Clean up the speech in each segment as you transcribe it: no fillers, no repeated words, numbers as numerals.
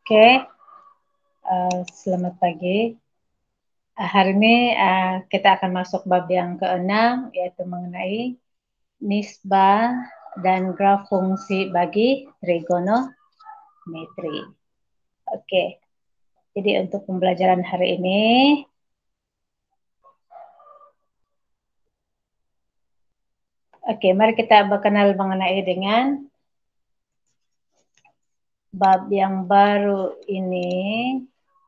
Oke, selamat pagi. Hari ini kita akan masuk bab yang ke-6, yaitu mengenai nisbah dan graf fungsi bagi trigonometri. Oke, jadi untuk pembelajaran hari ini, mari kita berkenal mengenai dengan bab yang baru ini.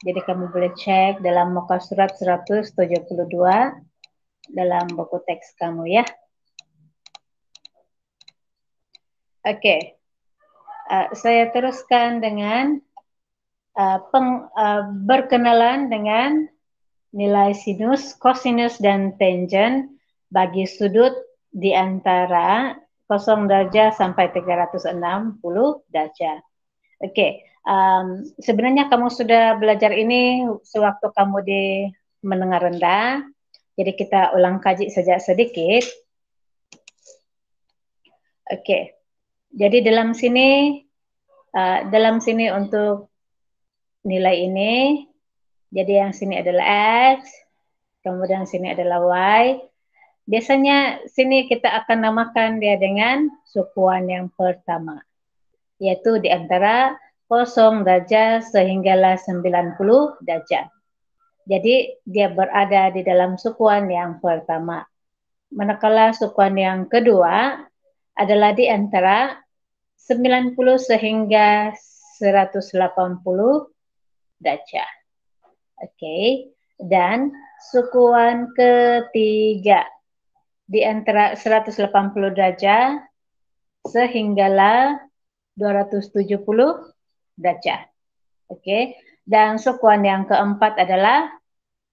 Jadi kamu boleh cek dalam muka surat 172 dalam buku teks kamu ya. Oke, saya teruskan dengan berkenalan dengan nilai sinus, kosinus, dan tangen bagi sudut di antara 0 derajat sampai 360 derajat. Oke, sebenarnya kamu sudah belajar ini sewaktu kamu di menengah rendah. Jadi kita ulang kaji saja sedikit. Oke, jadi dalam sini untuk nilai ini, jadi yang sini adalah X, kemudian sini adalah Y. Biasanya sini kita akan namakan dia dengan sukuan yang pertama, yaitu di antara 0 derajat sehinggalah 90 derajat. Jadi dia berada di dalam sukuan yang pertama. Manakala sukuan yang kedua adalah di antara 90 sehingga 180 derajat. Oke. Dan sukuan ketiga di antara 180 derajat sehinggalah 270 derajat. Oke. Dan sukuan yang keempat adalah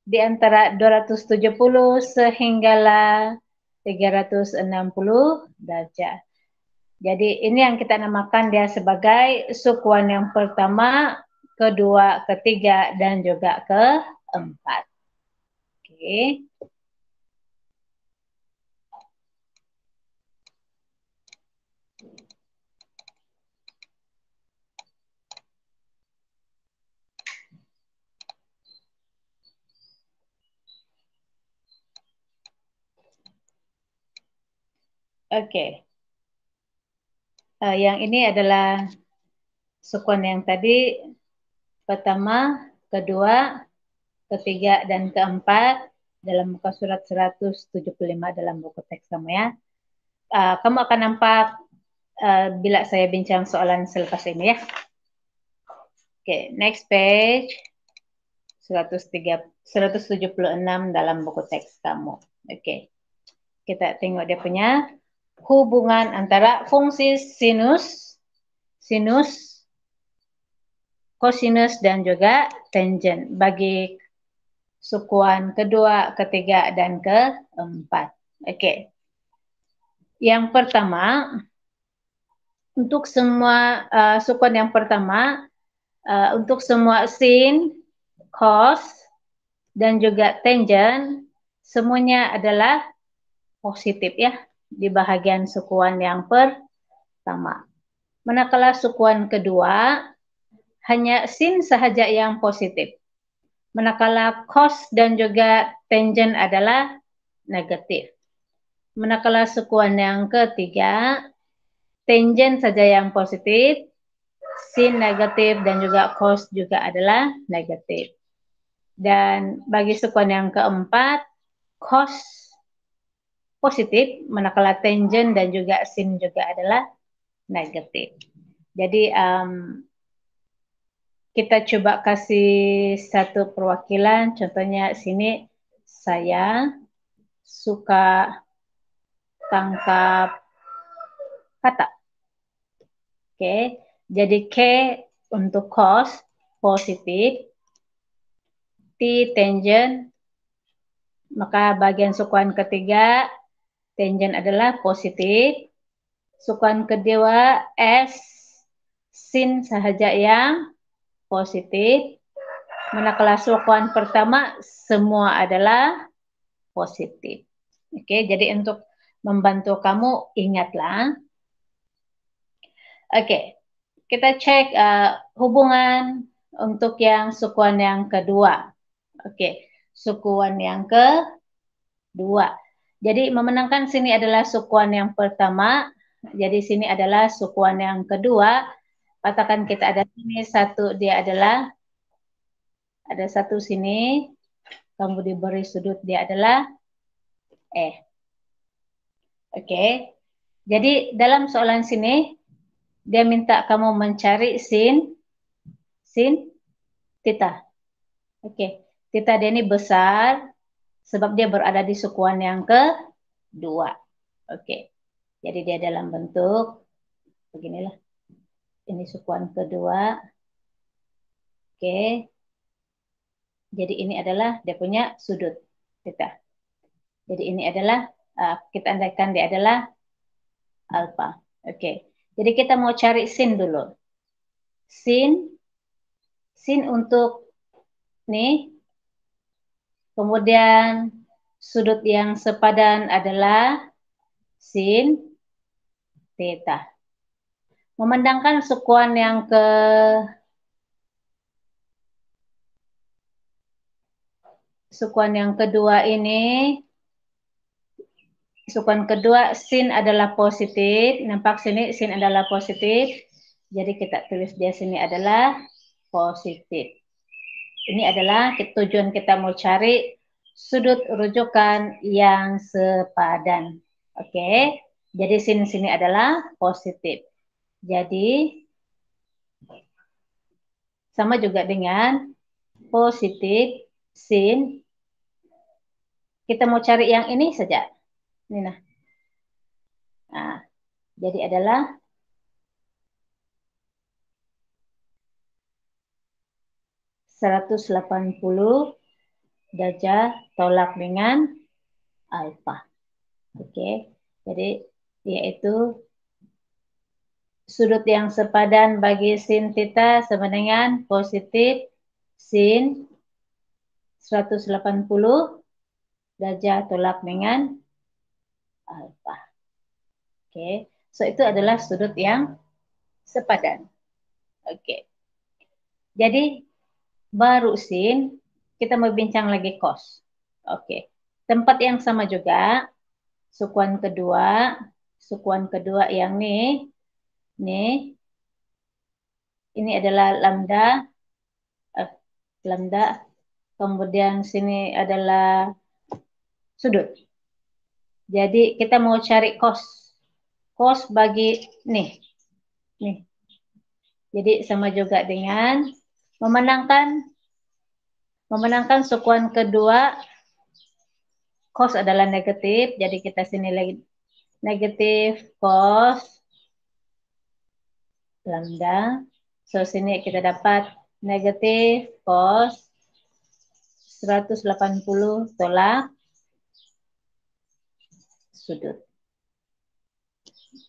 di antara 270 sehinggalah 360 derajat. Jadi ini yang kita namakan dia sebagai sukuan yang pertama, kedua, ketiga, dan juga keempat. Oke. Oke. Yang ini adalah sukuan yang tadi pertama, kedua, ketiga, dan keempat dalam muka surat 175 dalam buku teks kamu ya. Kamu akan nampak bila saya bincang soalan selepas ini ya. Oke, next page 176 dalam buku teks kamu. Oke. Kita tengok dia punya hubungan antara fungsi sinus, kosinus, dan juga tangen bagi sukuan kedua, ketiga, dan keempat. Oke. Yang pertama, untuk semua sukuan yang pertama, untuk semua sin, cos, dan juga tangen, semuanya adalah positif ya di bahagian sukuan yang pertama. Manakala sukuan kedua, hanya sin sahaja yang positif. Manakala cos dan juga tangen adalah negatif. Manakala sukuan yang ketiga, tangen saja yang positif, sin negatif, dan juga cos juga adalah negatif. Dan bagi sukuan yang keempat, cos positif, manakala tangen dan juga sin juga adalah negatif. Jadi kita coba kasih satu perwakilan, contohnya sini saya suka tangkap kata. Oke, jadi K untuk cos positif, T tangen, maka bagian sukuan ketiga tangen adalah positif, sukuan kedua S sin sahaja yang positif. Manakala sukuan pertama semua adalah positif. Oke, jadi untuk membantu kamu ingatlah. Oke, kita cek hubungan untuk yang sukuan yang kedua. Oke, sukuan yang kedua. Jadi memenangkan sini adalah sukuan yang pertama. Jadi sini adalah sukuan yang kedua. Katakan kita ada sini satu, dia adalah ada satu sini. Kamu diberi sudut, dia adalah Oke. Jadi dalam soalan sini dia minta kamu mencari sin theta. Oke. Theta dia ini besar sebab dia berada di sukuan yang kedua. Oke. Jadi dia dalam bentuk beginilah. Ini sukuan kedua. Oke. Jadi ini adalah dia punya sudut theta. Jadi ini adalah kita andaikan dia adalah alfa. Oke. Jadi kita mau cari sin dulu. Sin untuk nih. Kemudian sudut yang sepadan adalah sin theta. Memandangkan sukuan yang kedua ini, sukuan kedua sin adalah positif. Nampak sini sin adalah positif. Jadi kita tulis di sini adalah positif. Ini adalah tujuan kita mau cari sudut rujukan yang sepadan. Oke. Jadi sin sini adalah positif. Jadi sama juga dengan positif sin. Kita mau cari yang ini saja. Ini nah. Nah, jadi adalah (180 derajat tolak dengan alfa. Oke. Jadi yaitu sudut yang sepadan bagi sin theta sama dengan positif sin 180 derajat tolak dengan alfa. Oke. So itu adalah sudut yang sepadan. Oke. Jadi baru sin kita mau bincang lagi cos. Oke. Tempat yang sama juga. Sukuan kedua yang nih. Ini adalah lambda. Kemudian sini adalah sudut. Jadi kita mau cari cos. Cos bagi nih. Jadi sama juga dengan memenangkan sukuan kedua. Cos adalah negatif. Jadi kita sini lagi negatif cos lambda. So sini kita dapat negatif cos 180 tolak sudut.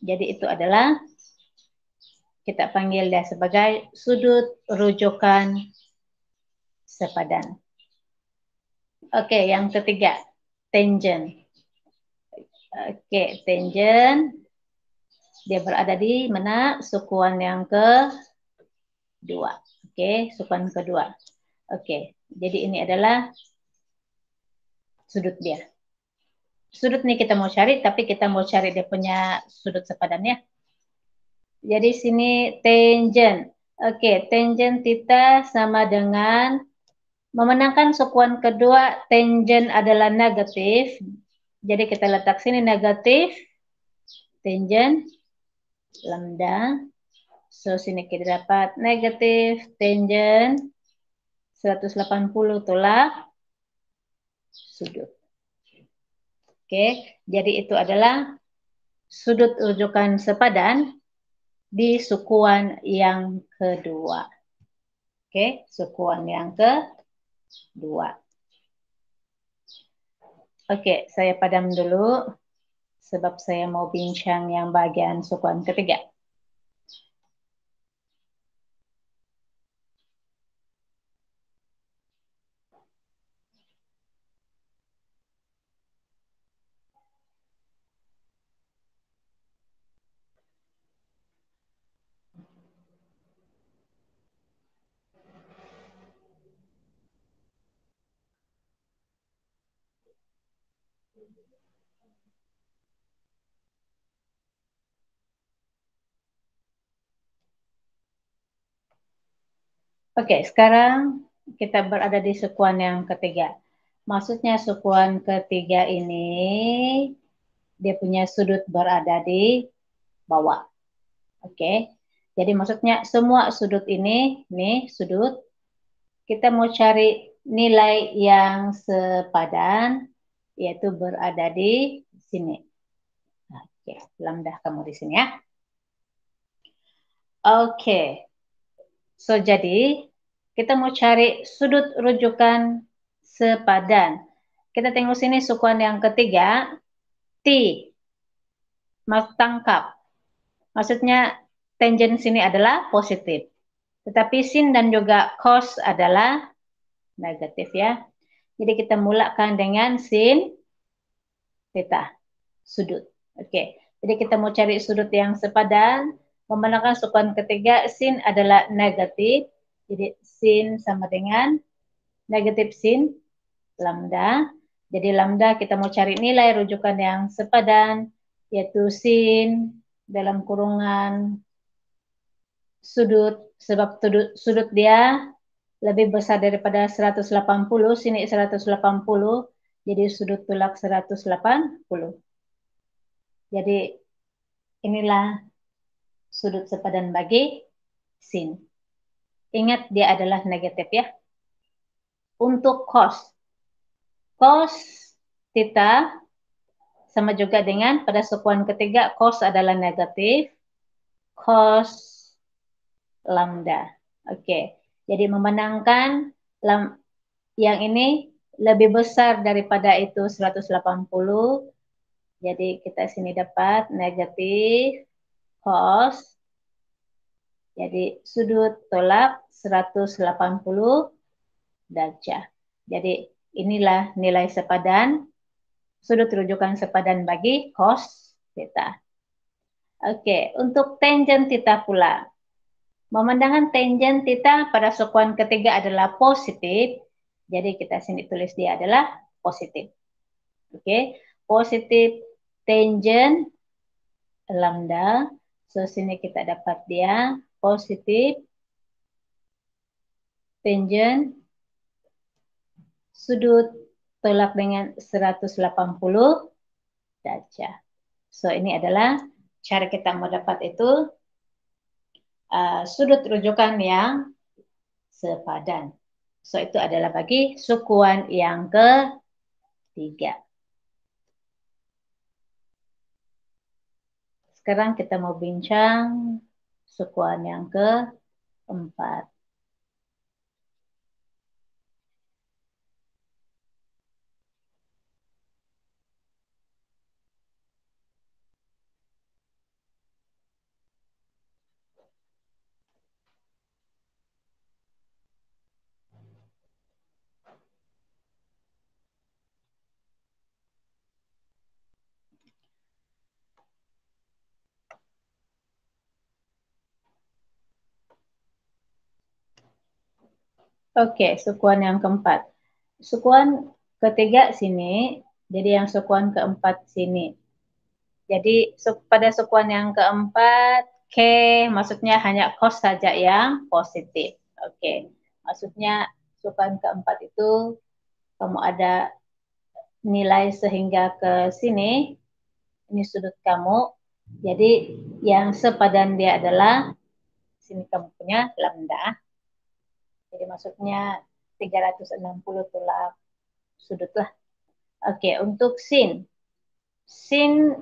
Jadi itu adalah kita panggil dia sebagai sudut rujukan sepadan. Oke, yang ketiga, tangent. Oke, tangent dia berada di mana? Sukuan yang kedua. Oke, sukuan kedua. Oke, jadi ini adalah sudut dia. Sudut nih kita mau cari, tapi kita mau cari dia punya sudut sepadannya. Jadi sini tangent. Oke, tangent theta sama dengan memenangkan sukuan kedua, tangent adalah negatif. Jadi kita letak sini negatif tangent lambda. So sini kita dapat negatif tangent 180 tolak sudut. Oke, jadi itu adalah sudut rujukan sepadan di sukuan yang kedua. Oke, sukuan yang kedua. Oke, saya padam dulu sebab saya mau bincang yang bagian sukuan ketiga. Oke, sekarang kita berada di sukuan yang ketiga. Maksudnya sukuan ketiga ini dia punya sudut berada di bawah. Oke. Jadi maksudnya semua sudut ini, nih sudut, kita mau cari nilai yang sepadan, yaitu berada di sini. Oke, lambda kamu di sini ya. Oke. So, jadi kita mau cari sudut rujukan sepadan. Kita tengok sini sukuan yang ketiga, T, tangkap. Maksudnya tangent sini adalah positif. Tetapi sin dan juga cos adalah negatif ya. Jadi kita mulakan dengan sin theta, sudut. Oke. Jadi kita mau cari sudut yang sepadan. Memandangkan sukuan ketiga, sin adalah negatif. Jadi sin sama dengan negatif sin lambda. Jadi lambda kita mau cari nilai rujukan yang sepadan, yaitu sin dalam kurungan sudut, sebab sudut dia lebih besar daripada 180, sini 180, jadi sudut tulak 180. Jadi inilah sudut sepadan bagi sin. Ingat dia adalah negatif ya. Untuk cos theta sama juga dengan pada sukuan ketiga cos adalah negatif, cos lambda. Oke. Jadi memandangkan yang ini lebih besar daripada itu 180. Jadi kita sini dapat negatif cos. Jadi sudut tolak 180 derajat. Jadi inilah nilai sepadan, sudut rujukan sepadan bagi cos theta. Oke, untuk tangent theta pula. Memandangkan tangent theta pada sukuan ketiga adalah positif. Jadi kita sini tulis dia adalah positif. Oke, positif tangent lambda. So sini kita dapat dia positif tangent sudut tolak dengan 180 derajat. So ini adalah cara kita mau dapat itu sudut rujukan yang sepadan. So itu adalah bagi sukuan yang ketiga. Sekarang kita mau bincang sukuan yang keempat. Oke, sukuan yang keempat. Sukuan ketiga sini, jadi yang sukuan keempat sini. Jadi pada sukuan yang keempat, K maksudnya hanya cos saja yang positif. Oke, maksudnya sukuan keempat itu kamu ada nilai sehingga ke sini, ini sudut kamu. Jadi yang sepadan dia adalah, sini kamu punya lambda. Jadi maksudnya 360 tolak sudut lah. Oke, untuk sin. Sin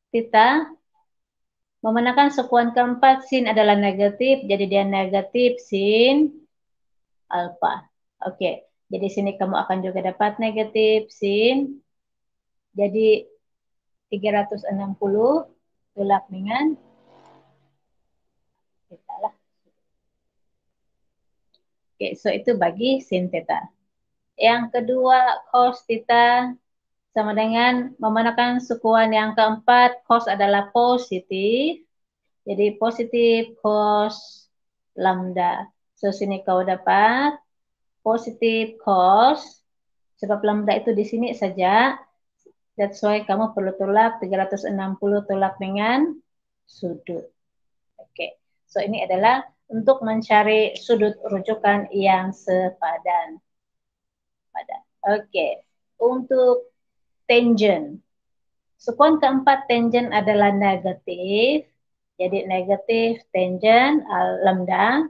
theta memandangkan sukuan keempat, sin adalah negatif, jadi dia negatif sin alfa. Oke, jadi sini kamu akan juga dapat negatif sin. Jadi 360 tolak dengan theta lah. Oke, so itu bagi sin theta. Yang kedua, cos theta sama dengan memandangkan sukuan yang keempat, cos adalah positif. Jadi positif cos lambda. So sini kau dapat positif cos, sebab lambda itu di sini saja. That's why kamu perlu tolak 360 tolak dengan sudut. Oke. So ini adalah untuk mencari sudut rujukan yang sepadan. Oke. Untuk tangent. Sekuan keempat tangent adalah negatif. Jadi negatif tangent lambda.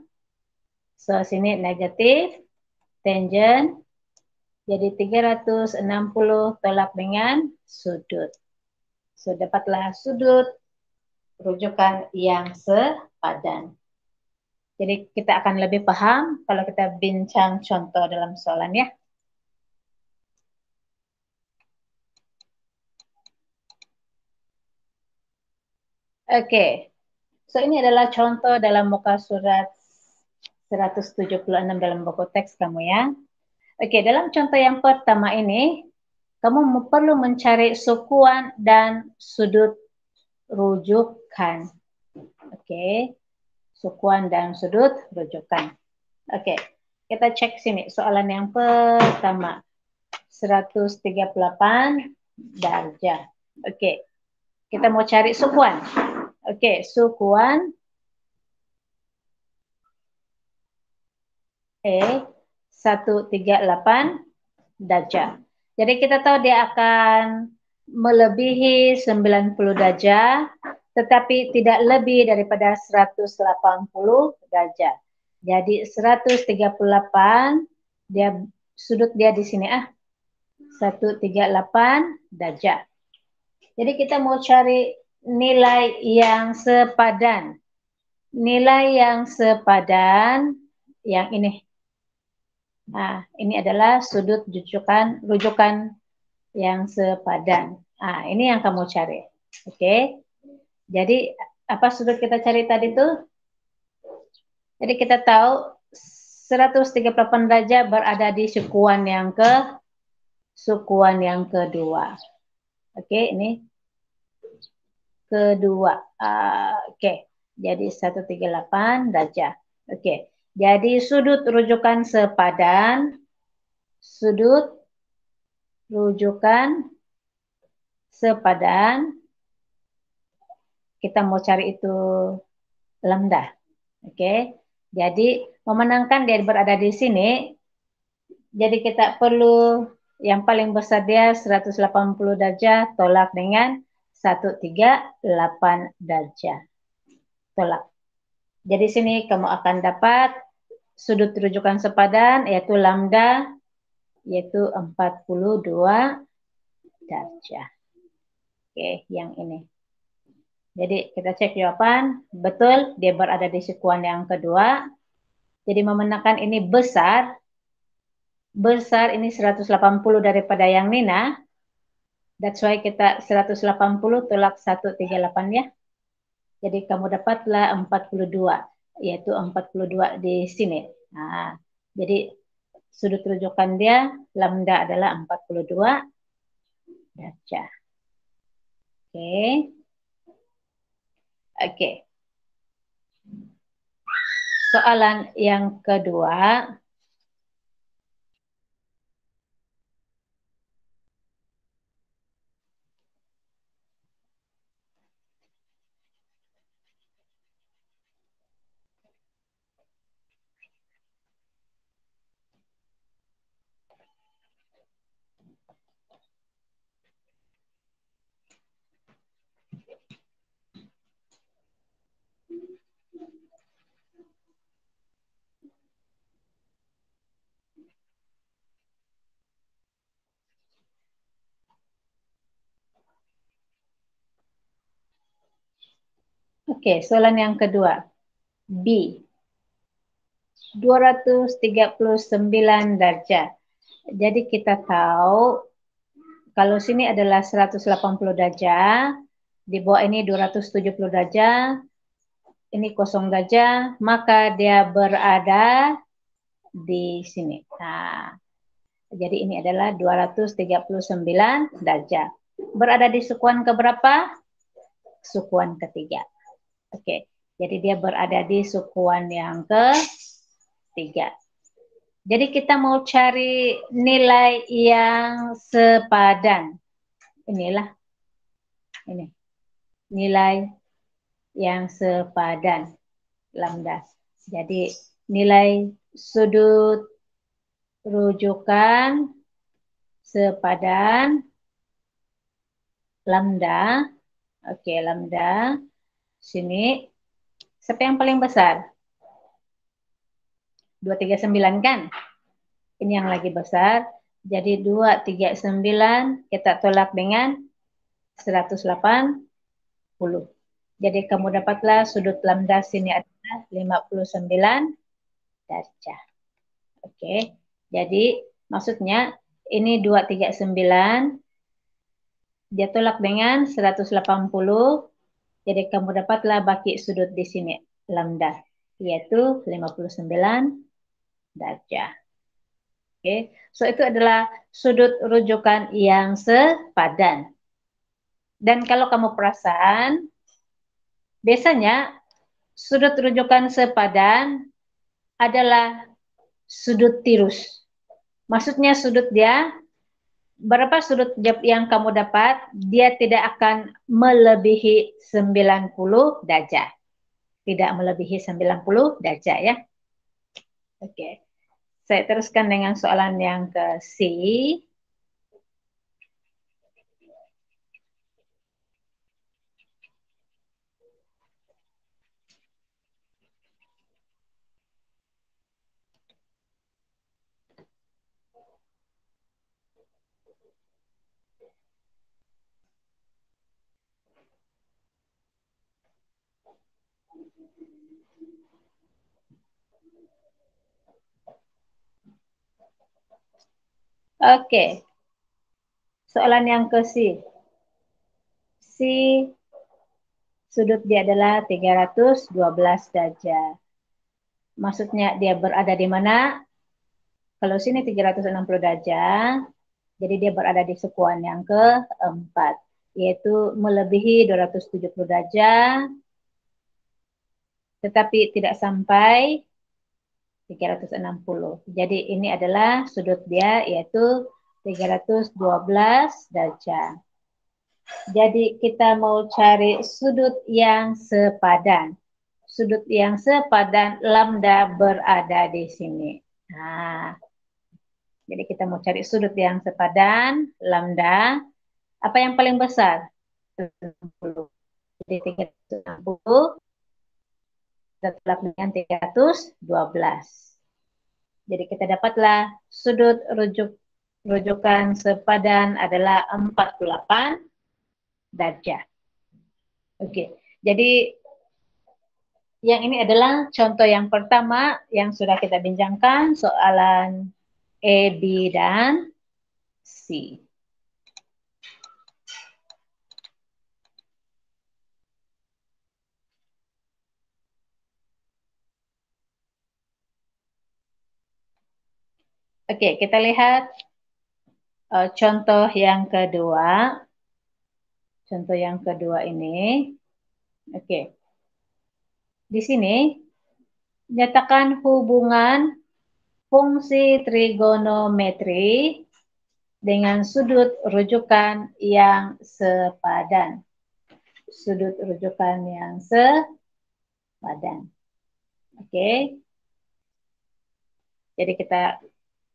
So sini negatif tangent. Jadi 360 tolak dengan sudut. So dapatlah sudut rujukan yang sepadan. Jadi kita akan lebih paham kalau kita bincang contoh dalam soalan ya. Oke. So ini adalah contoh dalam muka surat 176 dalam buku teks kamu ya. Oke, dalam contoh yang pertama ini, kamu perlu mencari sukuan dan sudut rujukan. Oke, sukuan dan sudut rujukan. Oke, kita cek sini soalan yang pertama. 138 darjah. Oke, kita mau cari sukuan. Oke, sukuan E 138 darjah. Jadi kita tahu dia akan melebihi 90 darjah, tetapi tidak lebih daripada 180 darjah. Jadi 138 dia sudut dia di sini 138 darjah. Jadi kita mau cari nilai yang sepadan. Nilai yang sepadan yang ini. Nah, ini adalah sudut rujukan yang sepadan. Nah, ini yang kamu cari. Oke. Jadi, apa sudut kita cari tadi tuh? Jadi kita tahu 138 derajat berada di sukuan yang kedua. Oke, ini kedua. Oke. Jadi 138 derajat. Oke. Jadi sudut rujukan sepadan, sudut rujukan sepadan, kita mau cari itu lambda. Oke. Jadi memenangkan dia berada di sini. Jadi kita perlu yang paling besar dia 180 derajat tolak dengan 138 derajat. Tolak. Jadi sini kamu akan dapat sudut rujukan sepadan yaitu lambda yaitu 42 derajat. Oke, yang ini. Jadi kita cek jawaban, betul dia berada di sukuan yang kedua. Jadi memenangkan ini besar ini 180 daripada yang Nina. That's why kita 180 tolak 138 ya. Jadi kamu dapatlah 42, yaitu 42 di sini. Nah, jadi sudut rujukan dia lambda adalah 42 derajat. Oke. Oke. Soalan yang kedua. Oke, soalan yang kedua. B. 239 derajat. Jadi kita tahu kalau sini adalah 180 derajat, di bawah ini 270 derajat, ini 0 derajat, maka dia berada di sini. Nah, jadi ini adalah 239 derajat. Berada di sukuan keberapa? Sukuan ketiga. Oke, jadi dia berada di sukuan yang ketiga. Jadi kita mau cari nilai yang sepadan. inilah ini nilai yang sepadan lambda. Jadi nilai sudut rujukan sepadan lambda. Oke, lambda. Sini siapa yang paling besar? 239 kan? Ini yang lagi besar. Jadi 239 kita tolak dengan 180. Jadi kamu dapatlah sudut lambda sini adalah 59 derajat. Oke. Jadi maksudnya ini 239 dia tolak dengan 180. Jadi kamu dapatlah baki sudut di sini lambda yaitu 59 derajat. Oke. So itu adalah sudut rujukan yang sepadan. Dan kalau kamu perasan, biasanya sudut rujukan sepadan adalah sudut tirus. Maksudnya sudut dia, berapa sudut yang kamu dapat, dia tidak akan melebihi 90 derajat. Tidak melebihi 90 derajat ya. Oke. Saya teruskan dengan soalan yang ke C. Oke. Soalan yang ke C. C sudut dia adalah 312 derajat. Maksudnya dia berada di mana? Kalau sini 360 derajat, jadi dia berada di sekuan yang keempat, yaitu melebihi 270 derajat, tetapi tidak sampai 360. Jadi ini adalah sudut dia, yaitu 312 derajat. Jadi kita mau cari sudut yang sepadan. Sudut yang sepadan lambda berada di sini. Nah, jadi kita mau cari sudut yang sepadan lambda. Apa yang paling besar? 60. Jadi 360 tetap dengan 312. Jadi kita dapatlah sudut rujukan sepadan adalah 48 derajat. Oke, jadi yang ini adalah contoh yang pertama yang sudah kita bincangkan, soalan E, B, dan C. Oke, kita lihat contoh yang kedua. Contoh yang kedua ini. Oke. Di sini nyatakan hubungan fungsi trigonometri dengan sudut rujukan yang sepadan. Sudut rujukan yang sepadan. Oke. Jadi kita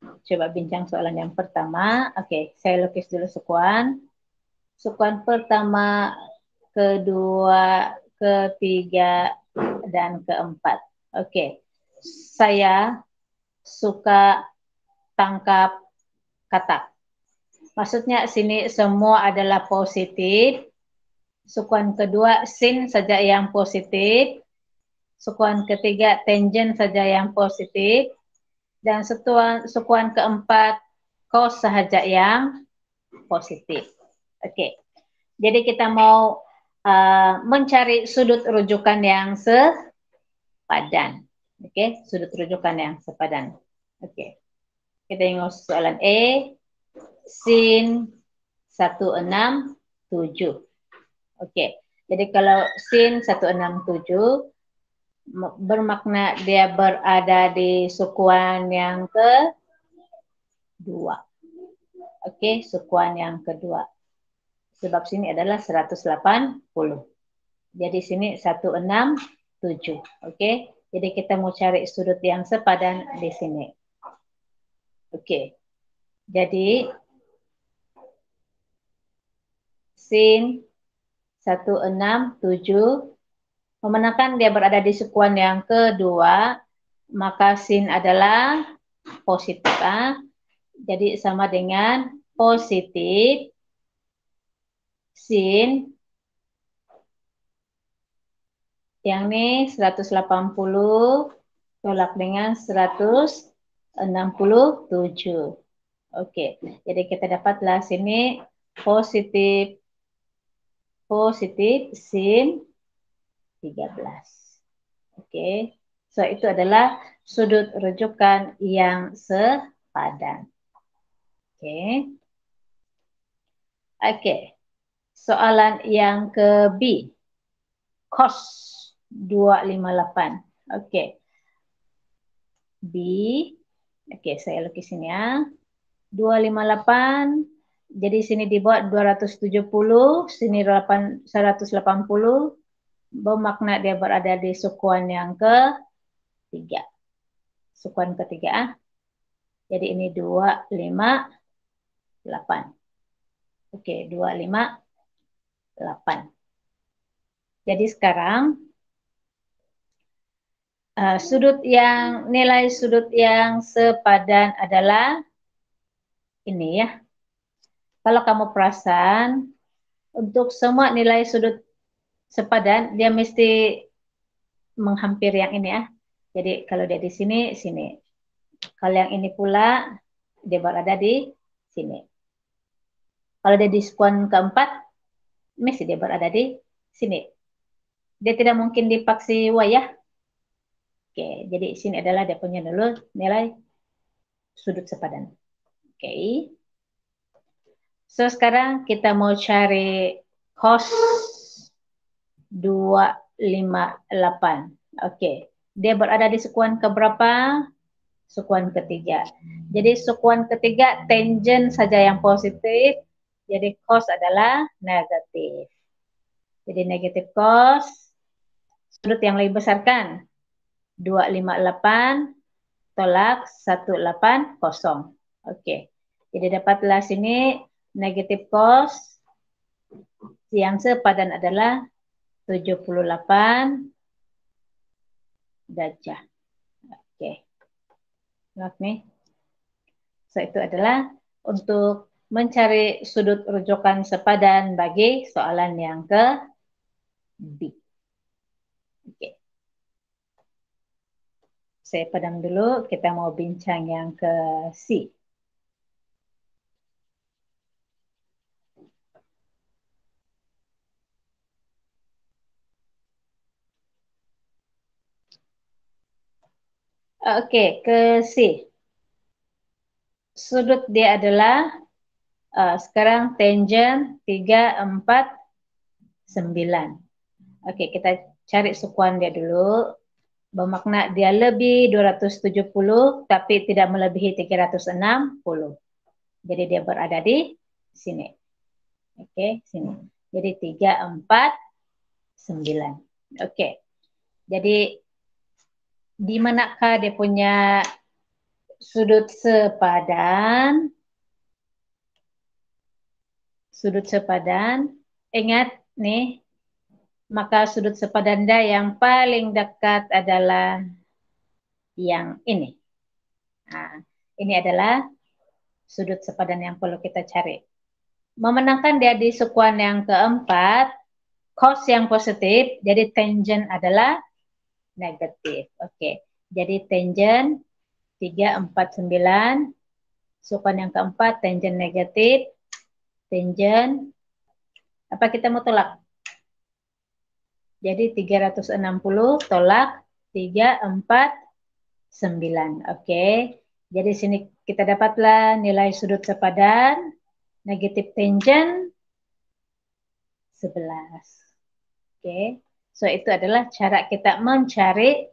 coba bincang soalan yang pertama. Oke, saya lukis dulu sekuan. Sekuan pertama, kedua, ketiga, dan keempat. Oke, saya suka tangkap katak. Maksudnya sini semua adalah positif. Sekuan kedua, sin saja yang positif. Sekuan ketiga, tangent saja yang positif. Dan sekuan keempat, cos saja yang positif. Oke, jadi kita mau mencari sudut rujukan yang sepadan. Oke, sudut rujukan yang sepadan. Oke, kita tengok soalan E, sin 167. Oke, jadi kalau sin 167 bermakna dia berada di sukuan yang kedua. Oke, sukuan yang kedua. Sebab sini adalah 180. Jadi sini 167. Oke. Jadi kita mau cari sudut yang sepadan di sini. Oke. Jadi sin 167 memenangkan dia berada di sekuan yang kedua, maka sin adalah positif. Jadi sama dengan positif sin yang ini 180 tolak dengan 167. Oke, jadi kita dapatlah sini positif sin 13. Oke, so itu adalah sudut rujukan yang sepadan. Oke. Oke. Soalan yang ke B. Cos 258. Oke. B. Oke, saya lukis sini ya. 258. Jadi sini dibuat 270, sini 180. Bermakna dia berada di sukuan yang ketiga. Sukuan ketiga. Jadi ini 258. Oke, 258. Jadi sekarang nilai sudut yang sepadan adalah ini ya. Kalau kamu perasan, untuk semua nilai sudut sepadan, dia mesti menghampiri yang ini ya. Jadi kalau dia di sini, sini. Kalau yang ini pula, dia berada di sini. Kalau dia di sekuan keempat, mesti dia berada di sini. Dia tidak mungkin dipaksi Y ya. Oke, jadi sini adalah dia punya dulu nilai sudut sepadan. Oke. So, sekarang kita mau cari cos 258. Oke. Dia berada di sekuan keberapa? Sekuan ketiga. Jadi sekuan ketiga tangent saja yang positif. Jadi cos adalah negatif. Jadi negatif cos. Sudut yang lebih besar kan? 258 tolak 180. Oke. Jadi dapatlah sini negatif cos yang sepadan adalah 78 derajat. Oke. Lihat nih. So, itu adalah untuk mencari sudut rujukan sepadan bagi soalan yang ke B. Oke. Saya padam dulu, kita mau bincang yang ke C. Oke, ke C. Sudut dia adalah sekarang tangent 349. Oke, kita cari sekuan dia dulu. Bermakna dia lebih 270 tapi tidak melebihi 360. Jadi dia berada di sini. Oke, sini. Jadi 349. Oke. Jadi di manakah dia punya sudut sepadan? Sudut sepadan. Ingat nih, maka sudut sepadan dia yang paling dekat adalah yang ini. Nah, ini adalah sudut sepadan yang perlu kita cari. Memenangkan dia di sekuan yang keempat, cos yang positif, jadi tangent adalah negatif. Oke, jadi tangent 349, sekuan yang keempat, tangent negatif, tangent, apa kita mau tolak? Jadi 360 tolak 349. Oke, jadi sini kita dapatlah nilai sudut sepadan, negatif tangent 11. Oke, so itu adalah cara kita mencari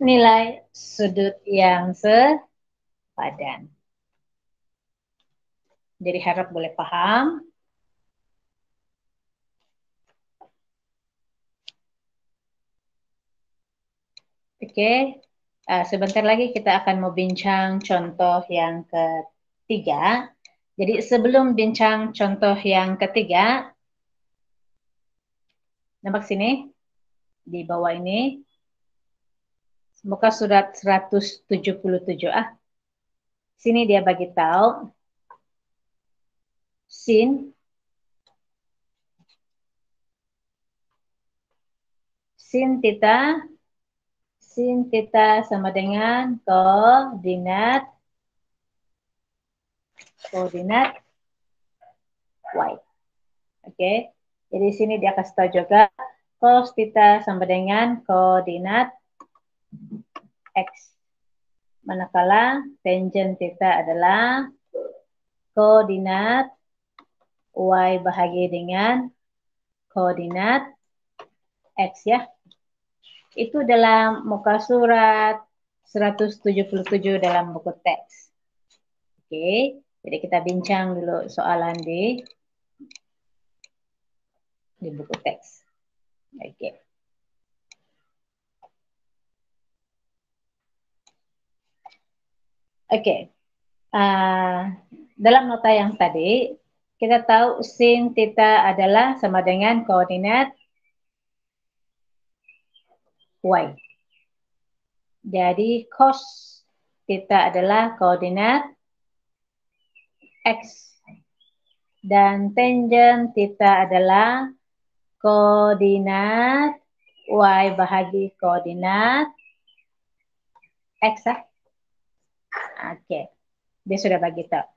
nilai sudut yang sepadan. Jadi harap boleh paham. Oke, sebentar lagi kita akan membincang contoh yang ketiga. Jadi sebelum bincang contoh yang ketiga, nampak sini di bawah ini, muka surat 177. Sini dia bagi tahu sin theta sama dengan koordinat y. Oke. Jadi sini dia kasih tahu juga cos theta sama dengan koordinat x. Manakala tangent theta adalah koordinat y bahagi dengan koordinat x ya. Itu dalam muka surat 177 dalam buku teks. Oke, jadi kita bincang dulu soalan di buku teks. Oke. Oke. Dalam nota yang tadi, kita tahu sin theta adalah sama dengan koordinat y. Jadi cos theta adalah koordinat x. Dan tangent theta adalah koordinat y bahagi koordinat x. Oke, dia sudah bagi tahu.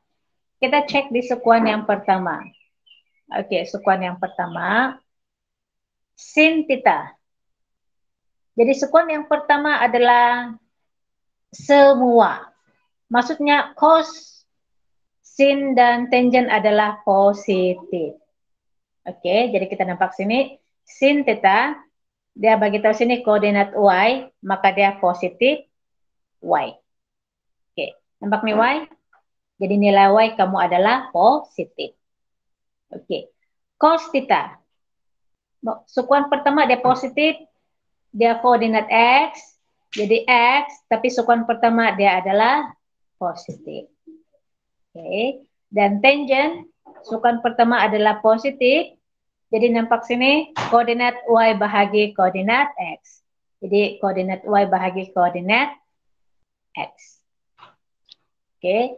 Kita cek di sekuan yang pertama. Oke, sekuan yang pertama, sin theta. Jadi sekuan yang pertama adalah semua. Maksudnya cos, sin, dan tangent adalah positif. Oke, jadi kita nampak sini, sin theta, dia bagi tahu sini koordinat y, maka dia positif y. Oke, nampak nih y? Jadi nilai y kamu adalah positif. Oke, cos theta. Sekuan pertama dia positif, dia koordinat x, jadi x, tapi sekuan pertama dia adalah positif. Oke, dan tangent, sekuan pertama adalah positif, jadi nampak sini koordinat y bahagi koordinat x. Jadi koordinat y bahagi koordinat x. Oke,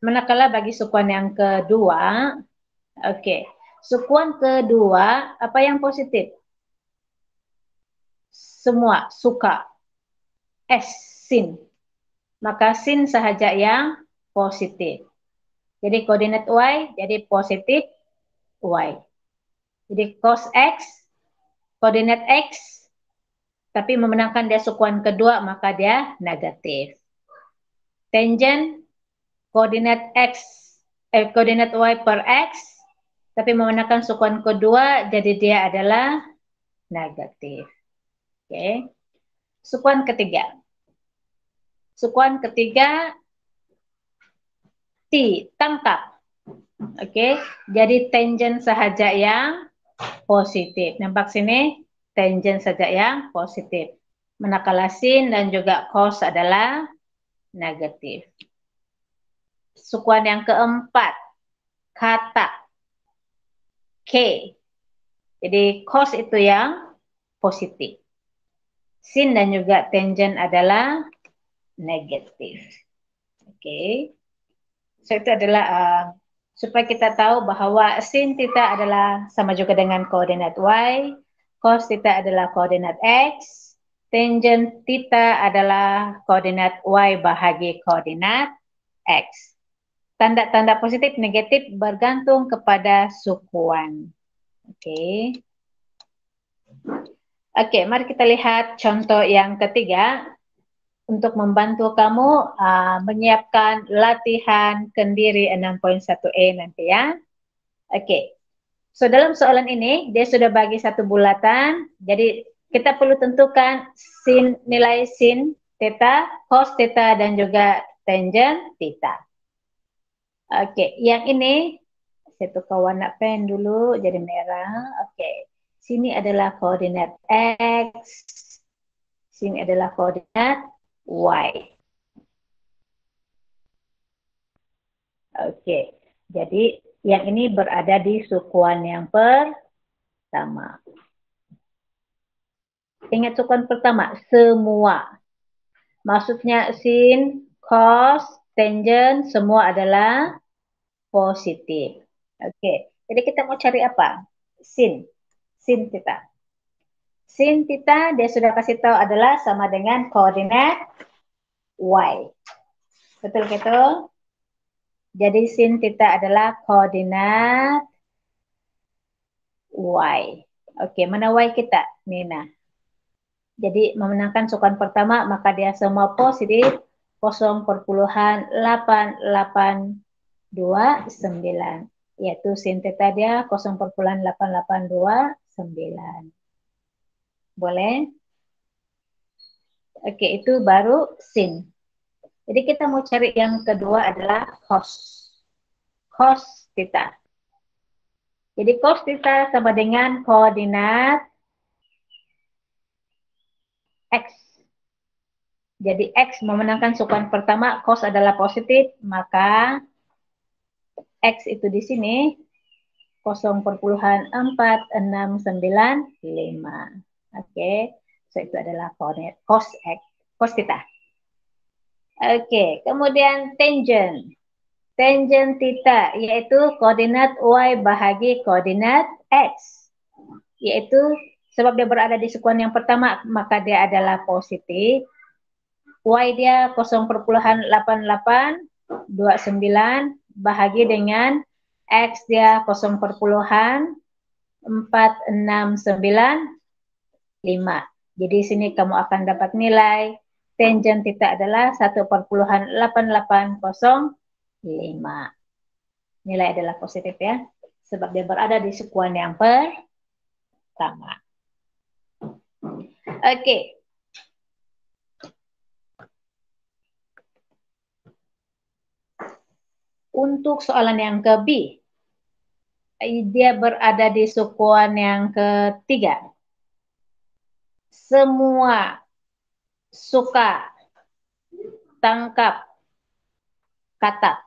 manakala bagi sekuan yang kedua, oke, sekuan kedua apa yang positif? Semua suka S sin. Maka sin sahaja yang positif. Jadi koordinat y jadi positif y. Jadi cos x, koordinat x, tapi memenangkan dia sekuan kedua maka dia negatif. Tangent koordinat x, koordinat y per x, tapi memenangkan sekuan kedua jadi dia adalah negatif. Oke. Sekuan ketiga. Sekuan ketiga tangkap. Oke, jadi tangent sahaja yang positif. Nampak sini, tangent saja yang positif. Manakala sin dan juga cos adalah negatif. Sekuan yang keempat, kata K. Jadi cos itu yang positif. Sin dan juga tangent adalah negatif. Oke. So itu adalah supaya kita tahu bahwa sin theta adalah sama juga dengan koordinat y, cos theta adalah koordinat x, tangent theta adalah koordinat y bahagi koordinat x. Tanda-tanda positif negatif bergantung kepada sukuan. Oke. Oke, mari kita lihat contoh yang ketiga untuk membantu kamu menyiapkan latihan kendiri 6.1e nanti ya. Oke. So dalam soalan ini dia sudah bagi satu bulatan. Jadi kita perlu tentukan nilai sin theta, cos theta dan juga tangent theta. Oke, yang ini saya tukar warna pen dulu jadi merah. Oke. Sini adalah koordinat x. Sini adalah koordinat Y. Oke, jadi yang ini berada di sukuan yang pertama. Ingat sukuan pertama, semua. Maksudnya sin, cos, tangent, semua adalah positif. Oke, jadi kita mau cari apa? Sin, sin theta. Sin theta dia sudah kasih tahu adalah sama dengan koordinat Y. Betul gitu? Jadi sin theta adalah koordinat Y. Oke, mana Y kita? Nina. Jadi memenangkan sukuan pertama maka dia semua positif 0,889 yaitu sin theta dia 0,8829. Boleh? Oke, itu baru sin. Jadi kita mau cari yang kedua adalah cos. Cos theta. Jadi cos theta sama dengan koordinat X. Jadi X memenangkan sukuan pertama, cos adalah positif, maka X itu di sini 0,4695. Oke, so itu adalah koordinat cos X, cos theta. Oke, kemudian tangent. Tangent theta yaitu koordinat Y bahagi koordinat X. Yaitu sebab dia berada di sukuan yang pertama, maka dia adalah positif. Y dia 0,8829 bahagi dengan X dia 0,4695. Jadi sini kamu akan dapat nilai tangent theta adalah 1,8805. Nilai adalah positif ya, sebab dia berada di sukuan yang pertama. Oke. Untuk soalan yang ke B, dia berada di sukuan yang ketiga. Semua suka tangkap kata.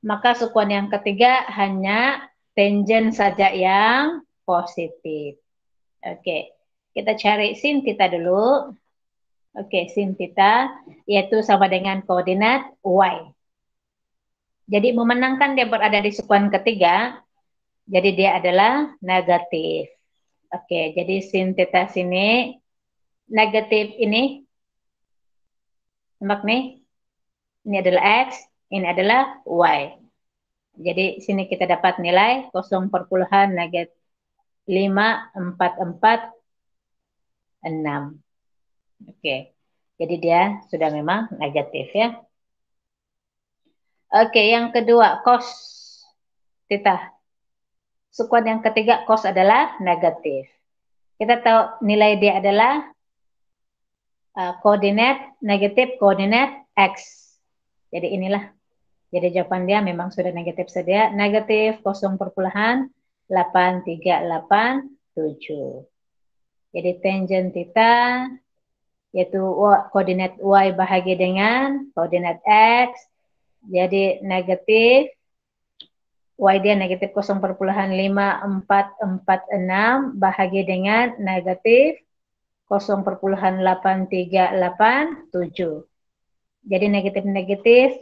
Maka sukuan yang ketiga hanya tangent saja yang positif. Oke, kita cari sin theta dulu. Oke, sin theta yaitu sama dengan koordinat Y. Jadi memenangkan dia berada di sukuan ketiga, jadi dia adalah negatif. Oke, jadi sin theta sini negatif ini, nampak nih, ini adalah X, ini adalah Y. Jadi sini kita dapat nilai 0,5446. Oke, jadi dia sudah memang negatif ya. Oke, yang kedua cos theta. Sukuan yang ketiga cos adalah negatif. Kita tahu nilai dia adalah koordinat negatif koordinat X. Jadi inilah. Jadi jawaban dia memang sudah negatif saja. Negatif 0,8387. Jadi tangent theta yaitu koordinat Y bahagi dengan koordinat X. Jadi negatif Y dia negatif 0,5446 bahagi dengan negatif 0,8387. Jadi negatif-negatif,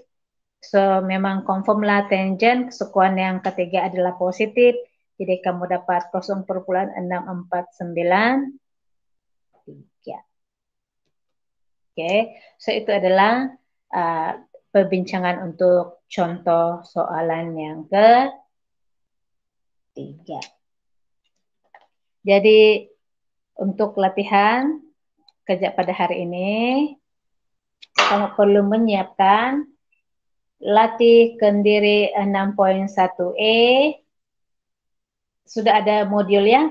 so memang confirm lah tangent sukuan yang ketiga adalah positif. Jadi kamu dapat 0,6493. Oke, so itu adalah perbincangan untuk contoh soalan yang ketiga. Jadi untuk latihan kerja pada hari ini, kamu perlu menyiapkan latih kendiri 6.1E. Sudah ada modul ya.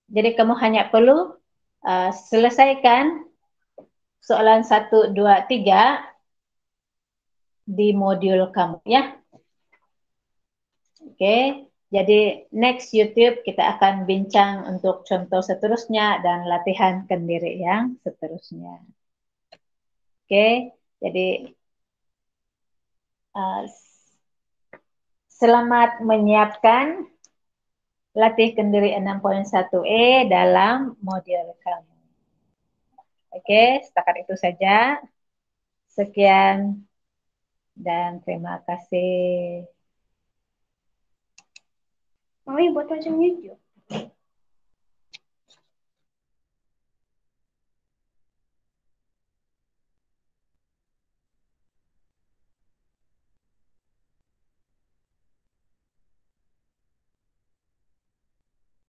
Jadi kamu hanya perlu selesaikan soalan 1, 2, 3 di modul kamu ya. Oke, Jadi next YouTube kita akan bincang untuk contoh seterusnya dan latihan kendiri yang seterusnya. Oke, jadi uh, selamat menyiapkan latih kendiri 6.1E dalam modul kamu. Oke, setakat itu saja. Sekian dan terima kasih. Mami buat macam YouTube.